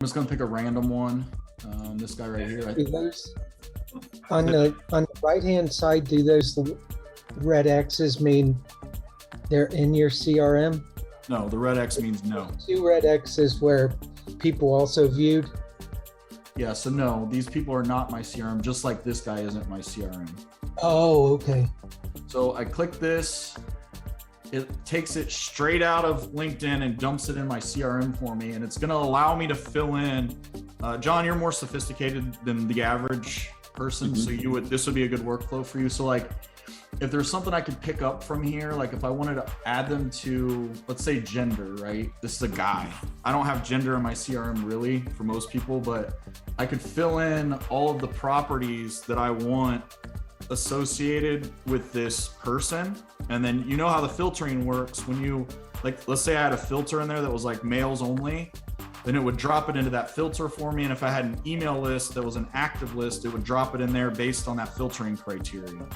I'm just gonna pick a random one. This guy right here. Do those on the right-hand side, do those red X's mean they're in your CRM? No, the red X means no. Two red X's where people also viewed. Yeah, so no, these people are not my CRM, just like this guy isn't my CRM. Oh, okay. So I click this, it takes it straight out of LinkedIn and dumps it in my CRM for me. And it's gonna allow me to fill in, John, you're more sophisticated than the average person. So this would be a good workflow for you. So like, if there's something I could pick up from here, like if I wanted to add them to, let's say gender, right? This is a guy. I don't have gender in my CRM really for most people, but I could fill in all of the properties that I want associated with this person. And then you know how the filtering works when you, like, let's say I had a filter in there that was like males only, then it would drop it into that filter for me. And if I had an email list that was an active list, it would drop it in there based on that filtering criteria.